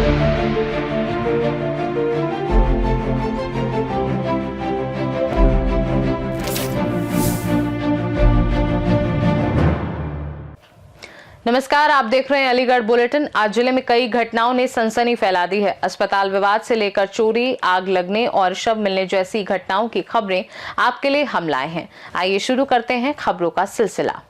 नमस्कार, आप देख रहे हैं अलीगढ़ बुलेटिन। आज जिले में कई घटनाओं ने सनसनी फैला दी है। अस्पताल विवाद से लेकर चोरी, आग लगने और शव मिलने जैसी घटनाओं की खबरें आपके लिए हम लाए हैं। आइए शुरू करते हैं खबरों का सिलसिला।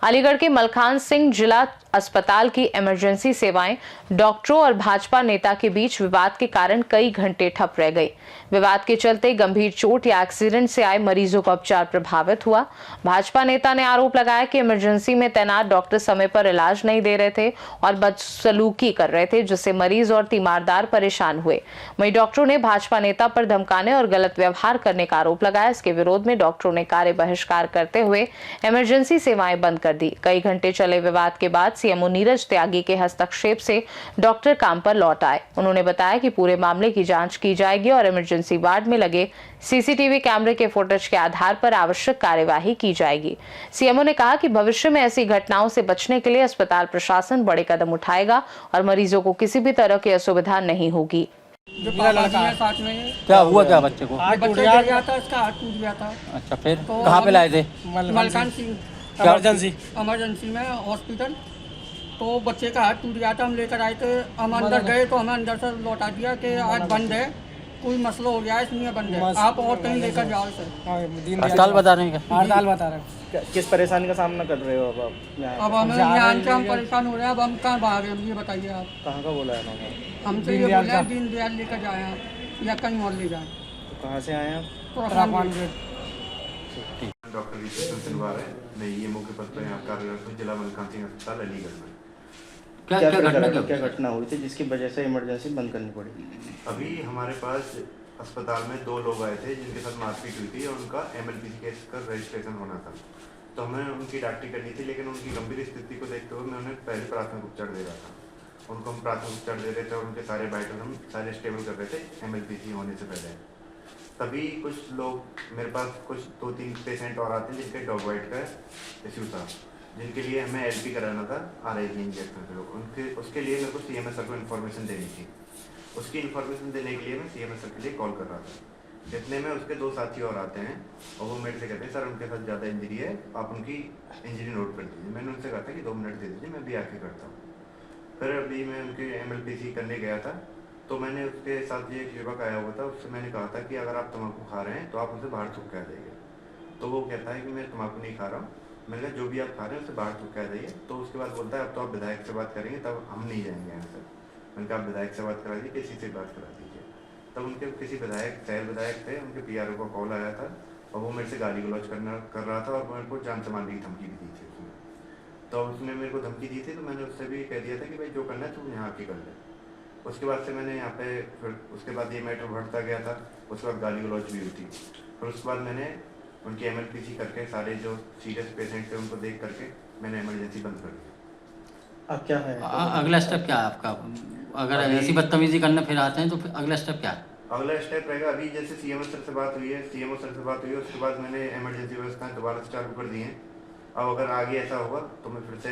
अलीगढ़ के मलखान सिंह जिला अस्पताल की इमरजेंसी सेवाएं डॉक्टरों और भाजपा नेता के बीच विवाद के कारण कई घंटे ठप रह गई। विवाद के चलते गंभीर चोट या एक्सीडेंट से आए मरीजों का उपचार प्रभावित हुआ। भाजपा नेता ने आरोप लगाया कि इमरजेंसी में तैनात डॉक्टर समय पर इलाज नहीं दे रहे थे और बदसलूकी कर रहे थे, जिससे मरीज और तीमारदार परेशान हुए। वहीं डॉक्टरों ने भाजपा नेता पर धमकाने और गलत व्यवहार करने का आरोप लगाया। इसके विरोध में डॉक्टरों ने कार्य बहिष्कार करते हुए इमरजेंसी सेवाएं बंद कर दी। कई घंटे चले विवाद के बाद सीएमओ नीरज त्यागी के हस्तक्षेप से डॉक्टर काम पर लौट आए। उन्होंने बताया कि पूरे मामले की जांच की जाएगी और इमरजेंसी वार्ड में लगे सीसीटीवी कैमरे के फुटेज के आधार पर आवश्यक कार्यवाही की जाएगी। सीएमओ ने कहा कि भविष्य में ऐसी घटनाओं से बचने के लिए अस्पताल प्रशासन बड़े कदम उठाएगा और मरीजों को किसी भी तरह की असुविधा नहीं होगी। जो लड़का है साथ में क्या हुआ, क्या बच्चे को? हाथ टूट गया था, इसका हाथ टूट गया था। अच्छा, फिर तो कहाँ पे लाए थे? मलकान सिंह इमरजेंसी में हॉस्पिटल। तो बच्चे का हाथ टूट गया था, हम लेकर आए थे। हम अंदर गए तो हमें अंदर से लौटा दिया कि आज बंद है, कोई मसला हो गया है इसलिए बंद है, आप और कहीं लेकर जाओ सर। अस्पताल बता रहे हैं क्या? अस्पताल बता रहे हैं। किस परेशानी का सामना कर रहे हो अब आप? अब हमें यहाँ से हम परेशान हो रहे हैं। अब हम कहाँ भागे, हम ये बताइए आप। कहाँ का बोला है उन्होंने? हमसे ये बोला है दीनदयाल लेकर जाए आप या कहीं और ले जाए। तो कहाँ से आए आप? डॉक्टर रितेश सिलवार है, मैं ईएमओ के पद पर यहाँ कार्यरत हूँ, जिला मलकान सिंह अस्पताल अलीगढ़ में। क्या घटना हुई थी जिसकी वजह से इमरजेंसी बंद करनी पड़ी? अभी हमारे पास अस्पताल में 2 लोग आए थे जिनके साथ मारपीट हुई थी और उनका एमएलपीसी केस का रजिस्ट्रेशन होना था। तो हमें उनकी डॉक्टरी करनी थी, लेकिन उनकी गंभीर स्थिति को देखते हुए मैं उन्हें पहले प्राथमिक उपचार दे रहा था। उनको हम प्राथमिक उपचार दे रहे थे और उनके सारे वाइटल हम सारे स्टेबल कर रहे थे एमएलपीसी होने से पहले। तभी कुछ लोग मेरे पास कुछ 2-3 पेशेंट और आते हैं जिनके डॉग वाइट का इश्यू था, जिनके लिए हमें एलपी कराना था RIG इंजेक्शन के लोग। उनके उसके लिए मेरे को CMS सर को इन्फॉर्मेशन देनी थी। उसकी इन्फॉर्मेशन देने के लिए मैं CMS सर के लिए कॉल कर रहा था। इतने में उसके 2 साथी और आते हैं और वो मेरे से कहते हैं सर उनके साथ ज़्यादा इंजरी है, आप उनकी इंजरी नोट कर दीजिए। मैंने उनसे कहा था कि 2 मिनट दे दीजिए, मैं भी आके करता हूँ। फिर अभी मैं उनके MLPC करने गया था तो मैंने उसके साथ ये एक युवक आया हुआ था, उससे मैंने कहा था कि अगर आप तम्बाकू खा रहे हैं तो आप उनसे बाहर थूक के आ जाइए। तो वो कहता है कि मैं तम्बाकू नहीं खा रहा हूँ। मैंने कहा जो भी आप खा रहे हैं उससे बाहर थूक के आ जाइए। तो उसके बाद बोलता है अब तो आप विधायक से बात करेंगे, तब हम नहीं जाएंगे यहाँ से। मैंने कहा आप विधायक से बात करा दीजिए, किसी से बात करा दीजिए। तब उनके किसी विधायक, शहर विधायक थे, उनके PRO का कॉल आया था और वो मेरे से गाली गलौज कर रहा था और मेरे को जान से मारने की धमकी भी दी थी उसने। तो उसने मेरे को धमकी दी थी तो मैंने उससे भी कह दिया था कि भाई जो करना है तुम यहाँ आके कर ले। उसके बाद से मैंने यहाँ पे फिर उसके बाद ये मैटर बढ़ता गया था। उसके बाद गाली गलौज भी हुई थी। फिर उसके बाद मैंने उनकी MLPC करके सारे जो सीरियस पेशेंट थे उनको देख करके मैंने इमरजेंसी बंद कर दी। अब क्या है? अगला स्टेप क्या है आपका? अगर ऐसी बदतमीजी करने फिर आते हैं तो फिर अगला स्टेप क्या है? अगला स्टेप रहेगा, अभी जैसे CMO सर से बात हुई है, CMO सर से बात हुई है, उसके बाद मैंने इमरजेंसी व्यवस्थाएं दोबारा से चालू कर दी हैं। अब अगर आगे ऐसा होगा तो मैं फिर से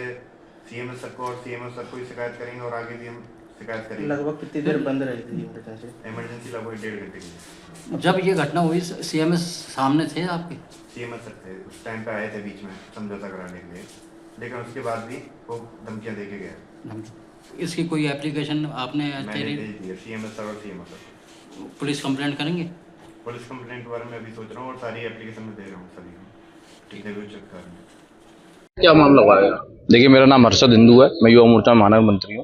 CMO सर को और CMO सर को ही शिकायत करेंगे और आगे भी हम शिकायत करेंगे। लगभग कितनी देर बंद रही थी इमरजेंसी? लगभग 1.5 घंटे की। जब ये घटना हुई CMS सामने थे आपके? CMO सर थे, उस टाइम पे आए थे बीच में समझौता कराने के लिए, लेकिन उसके बाद भी वो धमकियाँ दे के गए। इसकी कोई एप्लीकेशन आपने मैंने भेज दिया CMS सर और CMO सर। पुलिस कंप्लेंट करेंगे? पुलिस कंप्लेंट के बारे में अभी सोच रहा हूँ और सारी एप्लीकेशन में दे रहा हूँ सभी को, ठीक है, चेक कर रहे हैं। क्या मामला हुआ है? देखिए, मेरा नाम हर्षद हिंदू है, मैं युवा मोर्चा महानगर मंत्री हूँ।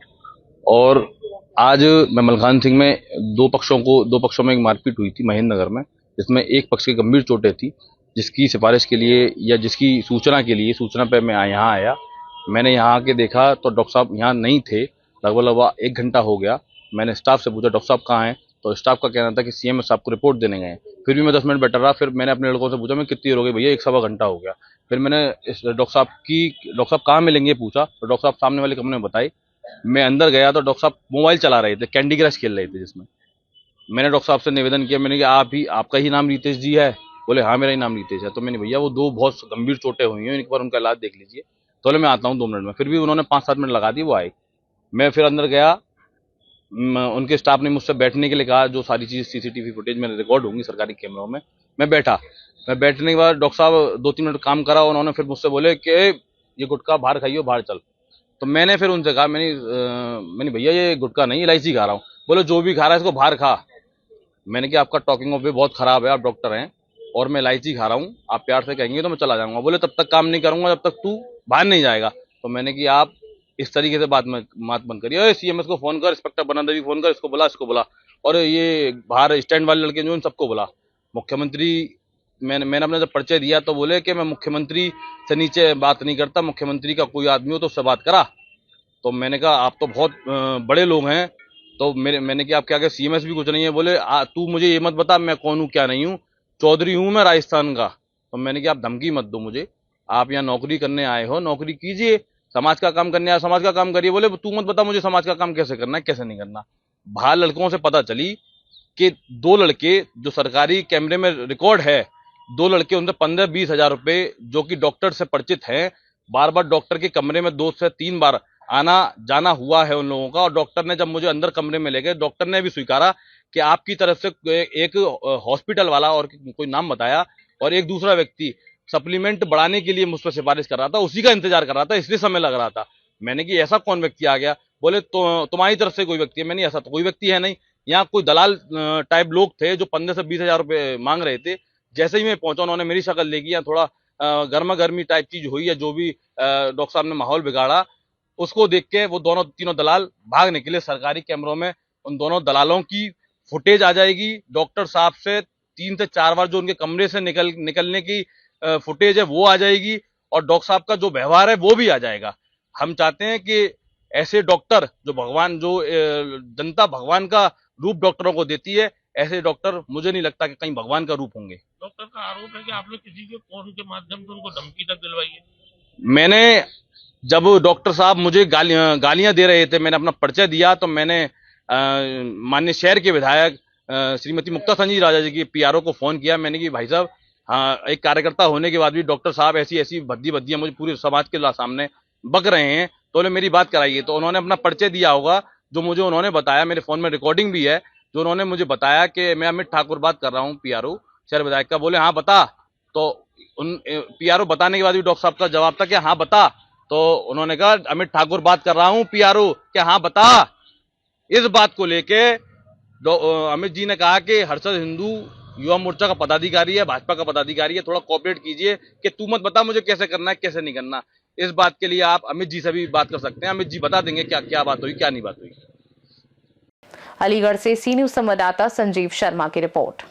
और आज मैं मलखान सिंह में 2 पक्षों में एक मारपीट हुई थी महेंद्र नगर में, जिसमें एक पक्ष की गंभीर चोटें थी, जिसकी सिफारिश के लिए या जिसकी सूचना पे मैं यहाँ आया। मैंने यहाँ आके देखा तो डॉक्टर साहब यहाँ नहीं थे। लगभग 1 घंटा हो गया। मैंने स्टाफ से पूछा डॉक्टर साहब कहाँ हैं, तो स्टाफ का कहना था कि CMS साहब को रिपोर्ट देने गए। फिर भी मैं 10 मिनट बैठा रहा। फिर मैंने अपने लड़कों से पूछा मैं कितनी देर हो गई भैया? 1-1.25 घंटा हो गया। फिर मैंने डॉक्टर साहब कहाँ मिलेंगे पूछा, तो डॉक्टर साहब सामने वाले कमरे में बताई। मैं अंदर गया तो डॉक्टर साहब मोबाइल चला रहे थे, कैंडी क्रश खेल रहे थे, जिसमें मैंने डॉक्टर साहब से निवेदन किया। मैंने कहा आपका ही नाम रितेश जी है? बोले हाँ मेरा ही नाम रितेश है। तो मैंने भैया वो 2 बहुत गंभीर चोटें हुई हैं, एक बार उनका इलाज देख लीजिए। तो मैं आता हूँ 2 मिनट में। फिर भी उन्होंने 5-7 मिनट लगा दी, वो आए। मैं फिर अंदर गया उनके स्टाफ ने मुझसे बैठने के लिए कहा, जो सारी चीज़ सीसीटीवी फुटेज में रिकॉर्ड होंगी सरकारी कैमरों में। मैं बैठा, मैं बैठने के बाद डॉक्टर साहब 2-3 मिनट काम करा, उन्होंने फिर मुझसे बोले कि ये गुटखा बाहर खाइयो, बाहर चल। तो मैंने फिर उनसे कहा, मैंने भैया ये गुटखा नहीं, इलायची खा रहा हूँ। बोले जो भी खा रहा है इसको बाहर खा। मैंने कहा आपका टॉकिंग ऑफ वे बहुत खराब है, आप डॉक्टर हैं और मैं इलायची खा रहा हूँ, आप प्यार से कहेंगे तो मैं चला जाऊंगा। बोले तब तक काम नहीं करूंगा जब तक तू बाहर नहीं जाएगा। तो मैंने कि आप इस तरीके से बात बंद करिए, सीएमएस को फोन कर, इंस्पेक्टर बनादेवी फोन कर, इसको बुला, और ये बाहर स्टैंड वाले लड़के जो इन सबको बुला। मुख्यमंत्री मैंने अपना जब परिचय दिया तो बोले कि मैं मुख्यमंत्री से नीचे बात नहीं करता, मुख्यमंत्री का कोई आदमी हो तो उससे बात करा। तो मैंने कहा आप तो बहुत बड़े लोग हैं, तो मैंने कहा आप क्या सीएमएस भी कुछ नहीं है। बोले तू मुझे ये मत बता मैं कौन हूँ क्या नहीं हूँ, चौधरी हूँ मैं राजस्थान का। तो मैंने कहा आप धमकी मत दो मुझे, आप यहाँ नौकरी करने आए हो, नौकरी कीजिए, समाज का काम करने आए समाज का काम करिए। बोले तू मत बता मुझे समाज का काम कैसे करना है कैसे नहीं करना। बाहर लड़कों से पता चली कि 2 लड़के जो सरकारी कैमरे में रिकॉर्ड है, 2 लड़के उनसे 15-20 हजार रुपए, जो कि डॉक्टर से परिचित हैं, बार बार डॉक्टर के कमरे में 2 से 3 बार आना जाना हुआ है उन लोगों का। और डॉक्टर ने जब मुझे अंदर कमरे में ले गए, डॉक्टर ने भी स्वीकारा कि आपकी तरफ से एक हॉस्पिटल वाला और कोई नाम बताया, और एक दूसरा व्यक्ति सप्लीमेंट बढ़ाने के लिए मुझ पर सिफारिश कर रहा था, उसी का इंतजार कर रहा था, इसलिए समय लग रहा था। मैंने कि ऐसा कौन व्यक्ति आ गया। बोले तो तुम्हारी तरफ से कोई व्यक्ति है। मैंने ऐसा तो कोई व्यक्ति है नहीं, यहाँ कोई दलाल टाइप लोग थे जो 15 से 20 हजार रुपए मांग रहे थे। जैसे ही मैं पहुंचा उन्होंने मेरी शक्ल देखी, या थोड़ा गर्मा गर्मी टाइप चीज हुई है, जो भी डॉक्टर साहब ने माहौल बिगाड़ा, उसको देख के वो तीनों दलाल भाग निकले। सरकारी कैमरों में उन दोनों दलालों की फुटेज आ जाएगी। डॉक्टर साहब से 3 से 4 बार जो उनके कमरे से निकलने की फुटेज है वो आ जाएगी, और डॉक्टर साहब का जो व्यवहार है वो भी आ जाएगा। हम चाहते हैं कि ऐसे डॉक्टर जो जनता भगवान का रूप डॉक्टरों को देती है, ऐसे डॉक्टर मुझे नहीं लगता कि कहीं भगवान का रूप होंगे। डॉक्टर का आरोप है कि आपने किसी के फोन के माध्यम से उनको धमकी तक दिलवाई है। मैंने जब डॉक्टर साहब मुझे गालियां दे रहे थे, मैंने अपना परिचय दिया, तो मैंने माननीय शहर के विधायक श्रीमती मुक्ता संजीव राजा जी की पीआरओ को फोन किया। मैंने कि भाई साहब, हाँ, एक कार्यकर्ता होने के बाद भी डॉक्टर साहब ऐसी भद्दियां मुझे पूरे समाज के सामने बक रहे हैं, तो मेरी बात कराइए। तो उन्होंने अपना परिचय दिया होगा, जो मुझे उन्होंने बताया, मेरे फोन में रिकॉर्डिंग भी है, जो उन्होंने मुझे बताया कि मैं अमित ठाकुर बात कर रहा हूँ, पीआरओ शहर विधायक का। बोले हाँ बता। तो उन पीआरओ बताने के बाद भी डॉक्टर साहब का जवाब था कि हाँ बता। तो उन्होंने कहा अमित ठाकुर बात कर रहा हूँ पीआरओ, क्या हाँ बता। इस बात को लेके अमित जी ने कहा कि हर्षद हिंदू युवा मोर्चा का पदाधिकारी है, भाजपा का पदाधिकारी है, थोड़ा कोऑपरेट कीजिए कि तू मत बता मुझे कैसे करना है कैसे नहीं करना। इस बात के लिए आप अमित जी से भी बात कर सकते हैं, अमित जी बता देंगे क्या क्या बात हुई क्या नहीं बात हुई। अलीगढ़ से सी न्यूज संवाददाता संजीव शर्मा की रिपोर्ट।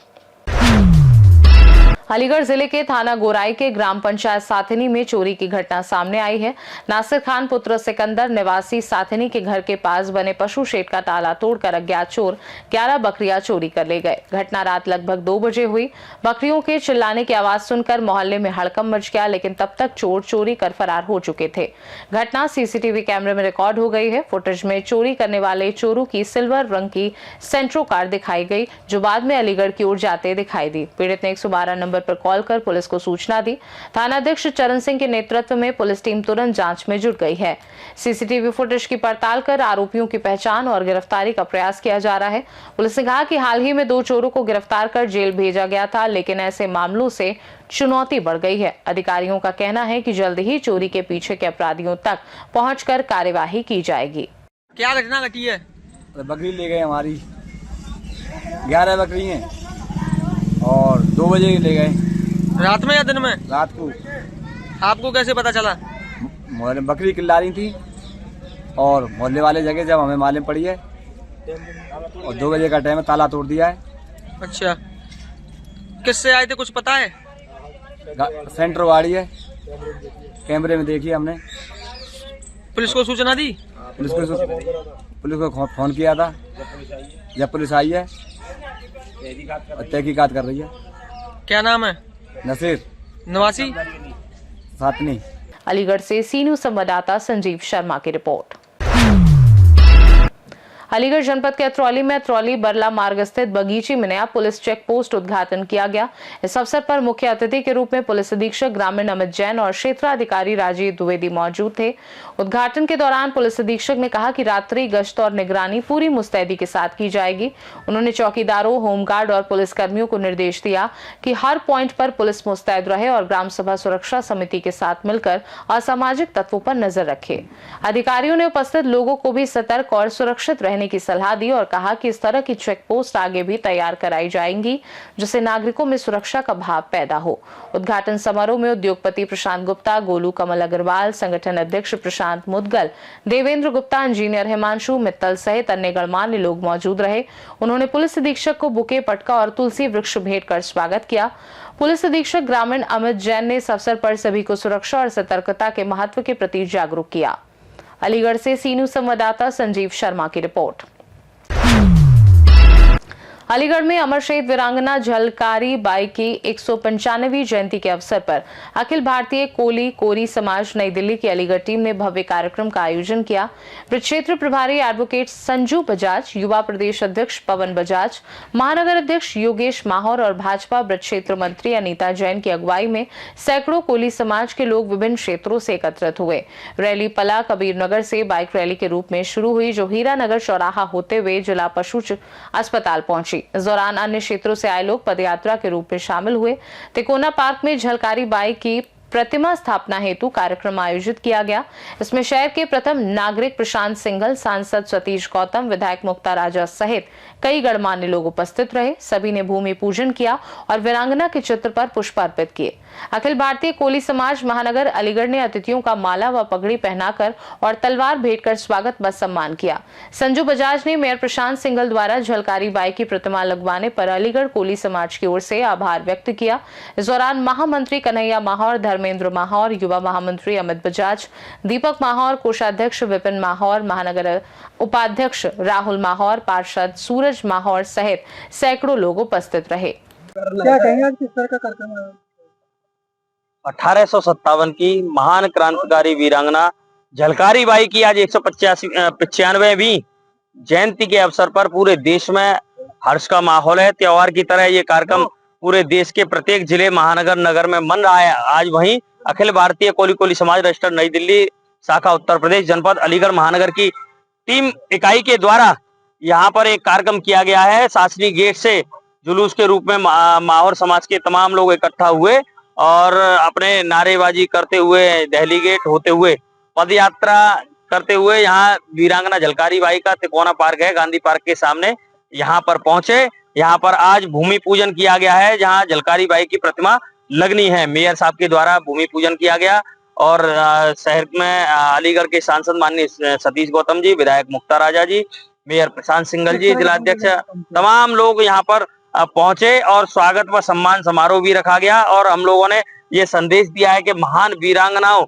अलीगढ़ जिले के थाना गोराई के ग्राम पंचायत साथनी में चोरी की घटना सामने आई है। नासिर खान पुत्र सिकंदर निवासी साथनी के घर के पास बने पशु शेड का ताला तोड़कर अज्ञात चोर 11 बकरियां चोरी कर ले गए। घटना रात लगभग 2 बजे हुई। बकरियों के चिल्लाने की आवाज सुनकर मोहल्ले में हड़कंप मच गया, लेकिन तब तक चोर चोरी कर फरार हो चुके थे। घटना सीसीटीवी कैमरे में रिकॉर्ड हो गई है। फुटेज में चोरी करने वाले चोरों की सिल्वर रंग की सेंट्रो कार दिखाई गई, जो बाद में अलीगढ़ की ओर जाते दिखाई दी। पीड़ित ने 112 नंबर पर कॉल कर पुलिस को सूचना दी। थानाध्यक्ष चरण सिंह के नेतृत्व में पुलिस टीम तुरंत जांच में जुट गई है। सीसीटीवी फुटेज की पड़ताल कर आरोपियों की पहचान और गिरफ्तारी का प्रयास किया जा रहा है। पुलिस ने कहा कि हाल ही में 2 चोरों को गिरफ्तार कर जेल भेजा गया था, लेकिन ऐसे मामलों से चुनौती बढ़ गई है। अधिकारियों का कहना है कि जल्द ही चोरी के पीछे के अपराधियों तक पहुंचकर कार्यवाही की जाएगी। क्या घटना घटी है? बकरी ले गए हमारी, 11 बकरी हैं और 2 बजे ले गए। रात में या दिन में? रात को। आपको कैसे पता चला? मोहल्ले बकरी चिल्ला रही थी और मोहल्ले वाले जगह जब हमें मालूम पड़ी है और 2 बजे का टाइम है, ताला तोड़ दिया है। अच्छा, किससे आए थे कुछ पता है? सेंटर गाड़ी है, कैमरे में देखी हमने। पुलिस को सूचना दी? पुलिस को फोन किया था। जब पुलिस आई है तहकीकात कर रही है। क्या नाम है? नसीर, निवासी सातनी। अलीगढ़ से सी न्यूज संवाददाता संजीव शर्मा की रिपोर्ट। अलीगढ़ जनपद के अतरौली में अतरौली बरला मार्ग स्थित बगीची में नया पुलिस चेक पोस्ट उद्घाटन किया गया। इस अवसर पर मुख्य अतिथि के रूप में पुलिस अधीक्षक ग्रामीण अमित जैन और क्षेत्राधिकारी राजीव द्विवेदी मौजूद थे। उद्घाटन के दौरान पुलिस अधीक्षक ने कहा कि रात्रि गश्त और निगरानी पूरी मुस्तैदी के साथ की जाएगी। उन्होंने चौकीदारों, होमगार्ड और पुलिस कर्मियों को निर्देश दिया कि हर पॉइंट पर पुलिस मुस्तैद रहे और ग्राम सभा सुरक्षा समिति के साथ मिलकर असामाजिक तत्वों पर नजर रखे। अधिकारियों ने उपस्थित लोगों को भी सतर्क और सुरक्षित रहने की सलाह दी और कहा कि इस तरह की चेक पोस्ट आगे भी तैयार कराई जाएंगी, जिससे नागरिकों में सुरक्षा का भाव पैदा हो। उद्घाटन समारोह में उद्योगपति प्रशांत गुप्ता, गोलू कमल अग्रवाल, संगठन अध्यक्ष प्रशांत मुदगल, देवेंद्र गुप्ता, इंजीनियर हिमांशु मित्तल सहित अन्य गणमान्य लोग मौजूद रहे। उन्होंने पुलिस अधीक्षक को बुके, पटका और तुलसी वृक्ष भेंट कर स्वागत किया। पुलिस अधीक्षक ग्रामीण अमित जैन ने इस अवसर पर सभी को सुरक्षा और सतर्कता के महत्व के प्रति जागरूक किया। अलीगढ़ से सीनू संवाददाता संजीव शर्मा की रिपोर्ट। अलीगढ़ में अमर शहीद वीरांगना झलकारी बाई की 195वीं जयंती के अवसर पर अखिल भारतीय कोली कोरी समाज नई दिल्ली की अलीगढ़ टीम ने भव्य कार्यक्रम का आयोजन किया। क्षेत्र प्रभारी एडवोकेट संजू बजाज, युवा प्रदेश अध्यक्ष पवन बजाज, महानगर अध्यक्ष योगेश माहौर और भाजपा ब्रज क्षेत्र मंत्री अनीता जैन की अगुवाई में सैकड़ों कोली समाज के लोग विभिन्न क्षेत्रों से एकत्रित हुए। रैली पला कबीर नगर से बाइक रैली के रूप में शुरू हुई, जो हीरानगर चौराहा होते हुए जिला पशु अस्पताल पहुंची। इस दौरान अन्य क्षेत्रों से आए लोग पदयात्रा के रूप में शामिल हुए। तिकोना पार्क में झलकारी बाई की प्रतिमा स्थापना हेतु कार्यक्रम आयोजित किया गया। इसमें शहर के प्रथम नागरिक प्रशांत सिंघल, सांसद सतीश गौतम, विधायक मुक्ता राजा सहित कई गणमान्य लोग उपस्थित रहे। सभी ने भूमि पूजन किया और वीरांगना के चित्र पर पुष्प अर्पित किए। अखिल भारतीय कोली समाज महानगर अलीगढ़ ने अतिथियों का माला व पगड़ी पहनाकर और तलवार भेंट कर स्वागत व सम्मान किया। संजू बजाज ने मेयर प्रशांत सिंघल द्वारा झलकारी बाई की प्रतिमा लगवाने पर अलीगढ़ कोली समाज की ओर से आभार व्यक्त किया। इस दौरान महामंत्री कन्हैया माहौर, धर्मेंद्र माहौर, युवा महामंत्री अमित बजाज, दीपक माहौर, कोषाध्यक्ष विपिन माहौर, महानगर उपाध्यक्ष राहुल माहौर, पार्षद सूरज माहौर सहित सैकड़ों लोग उपस्थित रहे। क्या कहेंगे आज किस तरह का कार्यक्रम है? 1857 की महान क्रांतिकारी वीरांगना झलकारी बाई की आज 195वीं जयंती के अवसर पर पूरे देश में हर्ष का माहौल है। त्योहार की तरह ये कार्यक्रम पूरे देश के प्रत्येक जिले, महानगर, नगर में मन रहा है। आज वहीं अखिल भारतीय कोली कोली समाज रजिस्टर्ड नई दिल्ली शाखा उत्तर प्रदेश जनपद अलीगढ़ महानगर की टीम इकाई के द्वारा यहाँ पर एक कार्यक्रम किया गया है। शासनी गेट से जुलूस के रूप में माहौर समाज के तमाम लोग इकट्ठा हुए और अपने नारेबाजी करते हुए, दहली गेट होते हुए, पद यात्रा करते हुए यहाँ वीरांगना झलकारी बाई का तिकोना पार्क है, गांधी पार्क के सामने, यहाँ पर पहुंचे। यहाँ पर आज भूमि पूजन किया गया है, जहाँ झलकारी बाई की प्रतिमा लगनी है। मेयर साहब के द्वारा भूमि पूजन किया गया और शहर में अलीगढ़ के सांसद माननीय सतीश गौतम जी, विधायक मुक्ता राजा जी, मेयर प्रशांत सिंघल जी, जिलाध्यक्ष, तमाम लोग यहाँ पर पहुंचे और स्वागत व सम्मान समारोह भी रखा गया। और हम लोगों ने ये संदेश दिया है कि महान वीरांगनाओं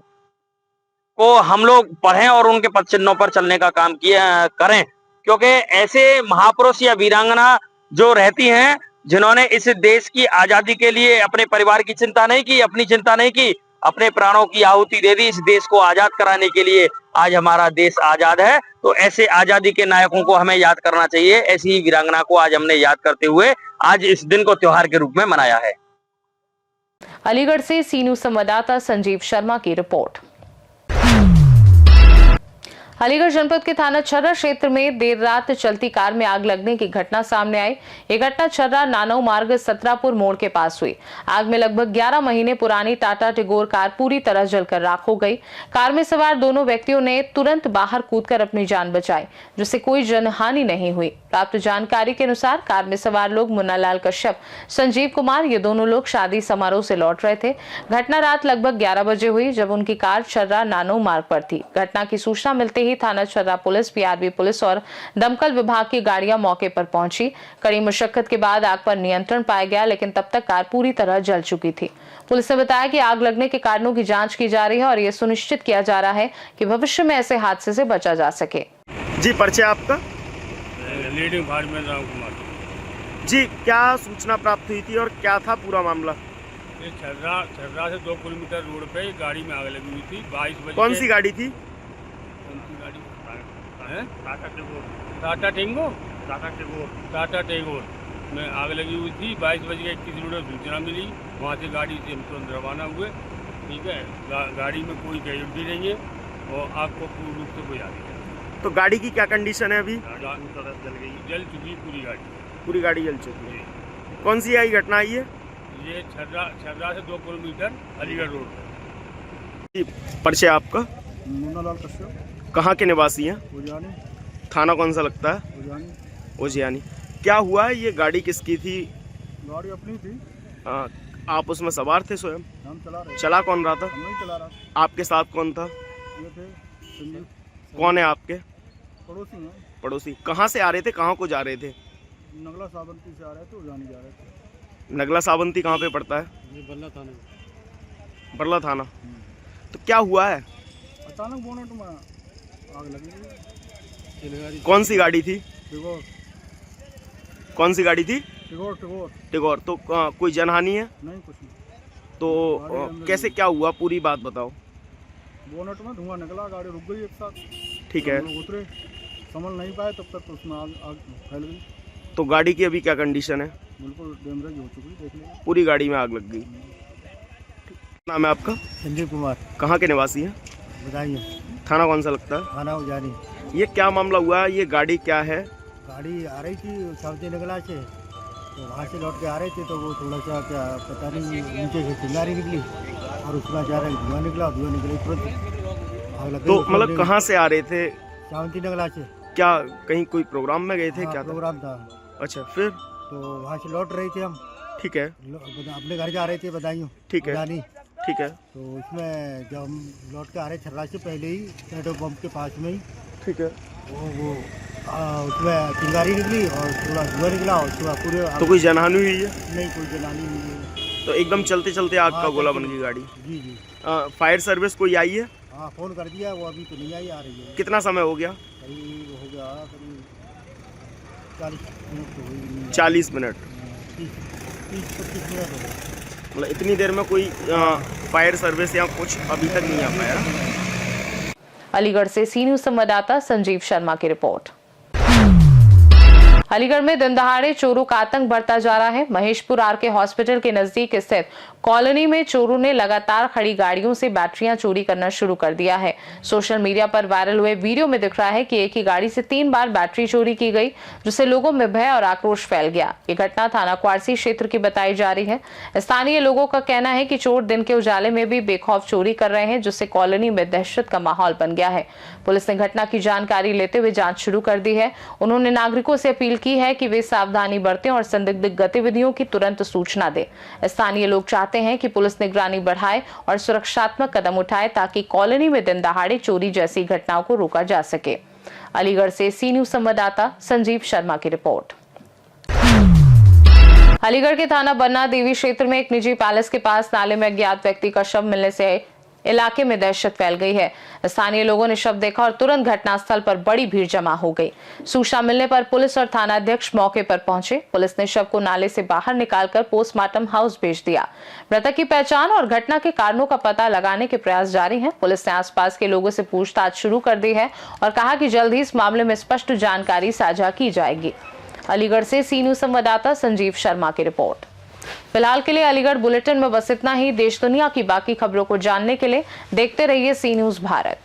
को हम लोग पढ़ें और उनके पद चिन्हों पर चलने का काम करें, क्योंकि ऐसे महापुरुष या वीरांगना जो रहती हैं, जिन्होंने इस देश की आजादी के लिए अपने परिवार की चिंता नहीं की, अपनी चिंता नहीं की, अपने प्राणों की आहुति दे दी इस देश को आजाद कराने के लिए। आज हमारा देश आजाद है, तो ऐसे आजादी के नायकों को हमें याद करना चाहिए। ऐसी ही वीरांगना को आज हमने याद करते हुए आज इस दिन को त्योहार के रूप में मनाया है। अलीगढ़ से सीनू संवाददाता संजीव शर्मा की रिपोर्ट। अलीगढ़ जनपद के थाना छर्रा क्षेत्र में देर रात चलती कार में आग लगने की घटना सामने आई। ये घटना छर्रा नानव मार्ग सतरापुर मोड़ के पास हुई। आग में लगभग 11 महीने पुरानी टाटा टिगोर कार पूरी तरह जलकर राख हो गई। कार में सवार दोनों व्यक्तियों ने तुरंत बाहर कूदकर अपनी जान बचाई, जिससे कोई जनहानि नहीं हुई। प्राप्त जानकारी के अनुसार कार में सवार लोग मुन्नालाल कश्यप, संजीव कुमार, ये दोनों लोग शादी समारोह से लौट रहे थे। घटना रात लगभग 11 बजे हुई, जब उनकी कार छर्रा नानव मार्ग पर थी। घटना की सूचना मिलते ही थाना छर्रा पुलिस, पीआरबी पुलिस और दमकल विभाग की गाड़ियां मौके पर पहुंची। कड़ी मशक्कत के बाद आग पर नियंत्रण पाया गया, लेकिन तब तक कार पूरी तरह जल चुकी थी। पुलिस ने बताया कि आग लगने के कारणों की जांच की जा रही है और यह सुनिश्चित किया जा रहा है कि भविष्य में ऐसे हादसे से बचा जा सके। जी, परिचय आपका? Leading farmer Ram Kumar ji. क्या सूचना प्राप्त हुई थी और क्या था पूरा मामला? ये छर्रा से 2 किलोमीटर रोड पे गाड़ी में आग लगी हुई थी। 22 बजे। कौन सी गाड़ी थी? कौन सी गाड़ी है? टाटा टिगोर। टाटा टेगोर में आग लगी हुई थी। 22:21 सूचना मिली, वहाँ से गाड़ी से हम तुरंत रवाना हुए। ठीक है, गाड़ी में कोई कैजुअल्टी नहीं है और आग को पूर्ण रूप से बुझा दिया। तो गाड़ी की क्या कंडीशन है अभी? जल गई, जल चुकी पूरी गाड़ी। पूरी गाड़ी जल चुकी है। कौन सी आई घटना आई है? ये छर्रा से 2 किलोमीटर अलीगढ़ रोड पर। परिचय आपका? मुन्नालाल कश्यप, कहाँ के निवासी हैं? उजानी, थाना कौन सा लगता है? उजानी। ओजियानी। क्या हुआ है? ये गाड़ी किसकी थी? गाड़ी अपनी थी, आप उसमें सवार थे स्वयं? हम चला रहे, चला कौन रहा था? हम नहीं चला रहा। आपके साथ कौन था? ये थे संजीव, कौन है आपके पड़ोसी हैं। पड़ोसी? कहाँ से आ रहे थे, कहाँ को जा रहे थे? नगला साबंती से आ रहे थे, उजानी जा रहे थे। नगला साबंती कहाँ पे पड़ता है? ये बल्ला थाना। बरला थाना। तो क्या हुआ है? अचानक बोनट में आग लगी। कौन सी गाड़ी थी? टिगोर, कौन सी गाड़ी थी? टिगोर, टिगोर। टिगोर। तो कोई जनहानि है? नहीं, कुछ नहीं। तो कैसे क्या हुआ, पूरी बात बताओ। बोनट में धुआं निकला, गाड़ी रुक गई एक साथ। ठीक है। हम लोग उतरे, संभल नहीं पाए तब तक तो उसमें आग फैल गई। तो गाड़ी की अभी क्या कंडीशन है? बिल्कुल डैमेज हो चुकी, देख लीजिए। पूरी गाड़ी में आग लग गई। नाम है आपका? संजीव कुमार, कहाँ के निवासी हैं? बताइए। थाना कौन सा लगता है? थाना उजानी। ये क्या मामला हुआ है? ये गाड़ी क्या है? गाड़ी आ रही थी साउथी नगला से, तो वहाँ से लौट के आ रहे थे, तो वो थोड़ा सा क्या पता नहीं नीचे से चिंगारी निकली और उसमें जा रहा धुआं निकला तुरंत आग लग गई। तो मतलब कहाँ से आ रहे थे? साउथी नगला से। क्या कहीं कोई प्रोग्राम में गए थे? क्या प्रोग्राम था। अच्छा, फिर? तो वहाँ से लौट रहे थे हम। ठीक है। अपने घर जा रहे थे बदायूं। ठीक है। उजानी। ठीक है। तो उसमें जब हम लौट के आ रहे छर्रा से पहले ही पेट्रोल पंप के पास में ही, ठीक है, वो उसमें चिंगारी निकली और थोड़ा धुआं निकला और उसके बाद पूरे। तो कोई जनहानि हुई है? नहीं, कोई जलानी नहीं है। तो एकदम चलते चलते आग का गोला बन गई गाड़ी? जी जी। फायर सर्विस कोई आई है? हाँ, फ़ोन कर दिया, वो अभी तो नहीं आई, आ रही है। कितना समय हो गया? करीब हो गया, करीब 40 मिनट तो हो गई। 40 मिनट? 30-25 मिनट हो गए। मतलब इतनी देर में कोई फायर सर्विस या कुछ अभी तक नहीं आ पाया? अलीगढ़ से सी न्यूज संवाददाता संजीव शर्मा की रिपोर्ट। अलीगढ़ में दिन दहाड़े चोरों का आतंक बढ़ता जा रहा है। महेशपुर आरके हॉस्पिटल के नजदीक स्थित कॉलोनी में चोरों ने लगातार खड़ी गाड़ियों से बैटरियां चोरी करना शुरू कर दिया है। सोशल मीडिया पर वायरल हुए वीडियो में दिख रहा है कि एक ही गाड़ी से 3 बार बैटरी चोरी की गई, जिससे लोगों में भय और आक्रोश फैल गया। ये घटना थाना क्वारसी क्षेत्र की बताई जा रही है। स्थानीय लोगों का कहना है कि चोर दिन के उजाले में भी बेखौफ चोरी कर रहे हैं, जिससे कॉलोनी में दहशत का माहौल बन गया है। पुलिस ने घटना की जानकारी लेते हुए जांच शुरू कर दी है। उन्होंने नागरिकों से अपील की है कि वे सावधानी बरतें और संदिग्ध गतिविधियों की तुरंत सूचना दें। स्थानीय लोग चाहते हैं कि पुलिस निगरानी बढ़ाए और सुरक्षात्मक कदम उठाए, ताकि कॉलोनी में दिन दहाड़े चोरी जैसी घटनाओं को रोका जा सके। अलीगढ़ से सी न्यूज संवाददाता संजीव शर्मा की रिपोर्ट। अलीगढ़ के थाना बन्ना देवी क्षेत्र में एक निजी पैलेस के पास नाले में अज्ञात व्यक्ति का शव मिलने से इलाके में दहशत फैल गई है। स्थानीय लोगों ने शव देखा और तुरंत घटनास्थल पर बड़ी भीड़ जमा हो गई। सूचना मिलने पर पुलिस और थाना अध्यक्ष मौके पर पहुंचे। पुलिस ने शव को नाले से बाहर निकालकर पोस्टमार्टम हाउस भेज दिया। मृतक की पहचान और घटना के कारणों का पता लगाने के प्रयास जारी हैं। पुलिस ने आसपास के लोगों से पूछताछ शुरू कर दी है और कहा कि जल्द ही इस मामले में स्पष्ट जानकारी साझा की जाएगी। अलीगढ़ से सी न्यूज संवाददाता संजीव शर्मा की रिपोर्ट। फिलहाल के लिए अलीगढ़ बुलेटिन में बस इतना ही। देश दुनिया की बाकी खबरों को जानने के लिए देखते रहिए सी न्यूज भारत।